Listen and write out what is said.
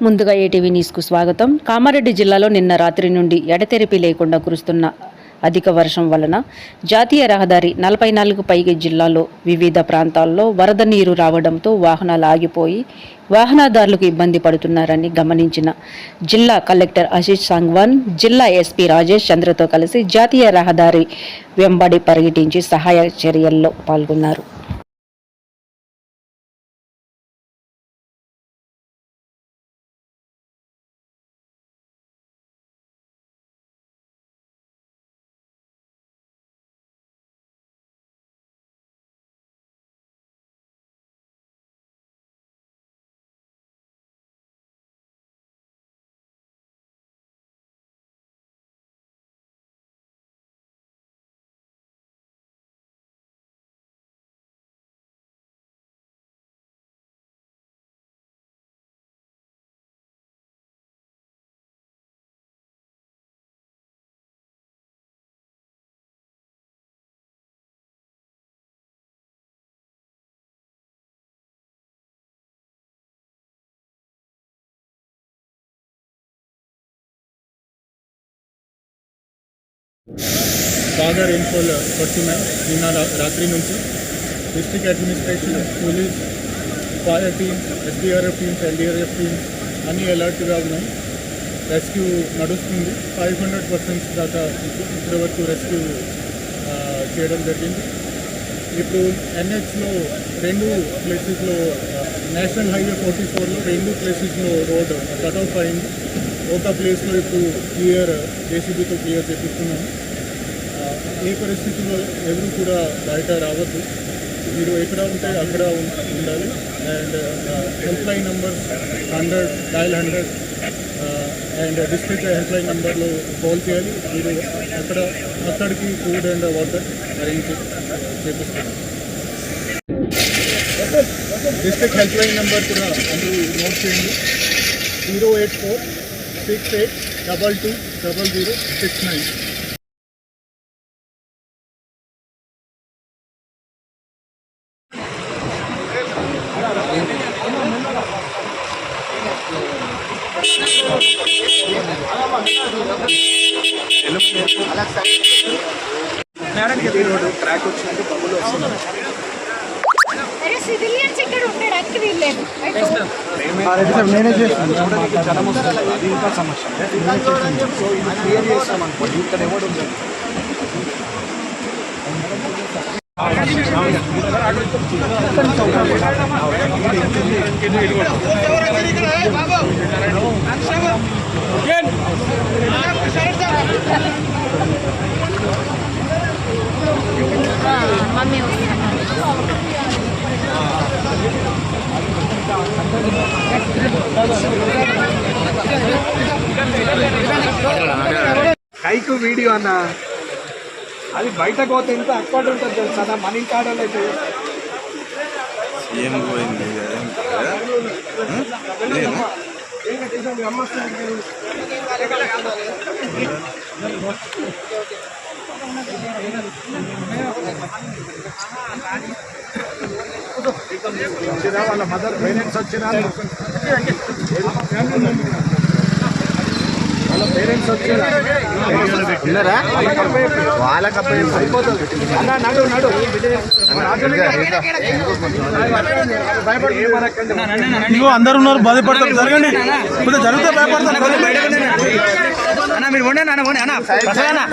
ముందుగా ఏటీవీ న్యూస్కు స్వాగతం. కామారెడ్డి జిల్లాలో నిన్న రాత్రి నుండి ఎడతెరిపి లేకుండా కురుస్తున్న అధిక వర్షం వలన జాతీయ రహదారి 44 పైగా జిల్లాలో వివిధ ప్రాంతాల్లో వరద నీరు రావడంతో వాహనాలు ఆగిపోయి వాహనదారులకు ఇబ్బంది పడుతున్నారని గమనించిన జిల్లా కలెక్టర్ ఆశీష్ సాంగ్వాన్ జిల్లా ఎస్పీ రాజేష్ చంద్రతో కలిసి జాతీయ రహదారి వెంబడి పర్యటించి సహాయ చర్యల్లో పాల్గొన్నారు. బాగా రెయిన్ఫాల్ పడుతున్నాయి. నిన్న రాత్రి నుంచి district administration, police, fire teams, SDRF teams, NDRF teams అన్నీ అలర్ట్గా ఉన్నాయి. రెస్క్యూ నడుస్తుంది. 500% దాకా ఇప్పటి వరకు రెస్క్యూ చేయడం జరిగింది. ఇప్పుడు ఎన్హెచ్లో 2 ప్లేసెస్లో నేషనల్ హైవే 44లో 2 ప్లేసెస్లో రోడ్ కట్ ఆఫ్ అయింది. ఒక ప్లేస్లో ఇప్పుడు జేసీబీతో క్లియర్ చేపిస్తున్నాము. ఏ పరిస్థితుల్లో ఎవరు కూడా బయట రావద్దు. మీరు ఎక్కడ ఉంటే అక్కడ ఉండాలి. And help line numbers 100 and district help line నెంబర్లో కాల్ చేయాలి. మీరు అక్కడికి ఫుడ్ అండ్ వాటర్ అరేంజ్ చేపిస్తారు. డిస్ట్రిక్ట్ హెల్ప్ లైన్ నెంబర్ కూడా అందరూ నోట్ చేయండి. 08468220069. ట్రాక్ వచ్చినట్టు బబ్బులు వస్తున్నాయి. సివిలియన్స్ ఇక్కడ ఉండడానికి వీల్లేదు. నేనే చేస్తాను. జనం వస్తుంది, అది ఇంకా సమస్య. సో ఇది క్లియర్ చేస్తాం అనుకోండి. ఇక్కడ ఎవరు ఉండదు. కైకు వీడియో అన్న అది బయటకు పోతే ఎంత అక్కడ ఉంటుంది తెలుసా? మన ఇంటి ఆడలో అయితే ఏం పోయింది. వాళ్ళ మదర్ పేరెంట్స్ వచ్చినా, వాళ్ళ పేరెంట్స్ వచ్చినా ఉన్నారా? వాళ్ళకి అయిపోతుంది. నడు ఇగో అందరు ఉన్నారు, బాధపడతారు. జరగండి, కొద్దిగా జరిగితే భయపడతారు. మీరు పోండి అన్న, పోండి అన్న. చలో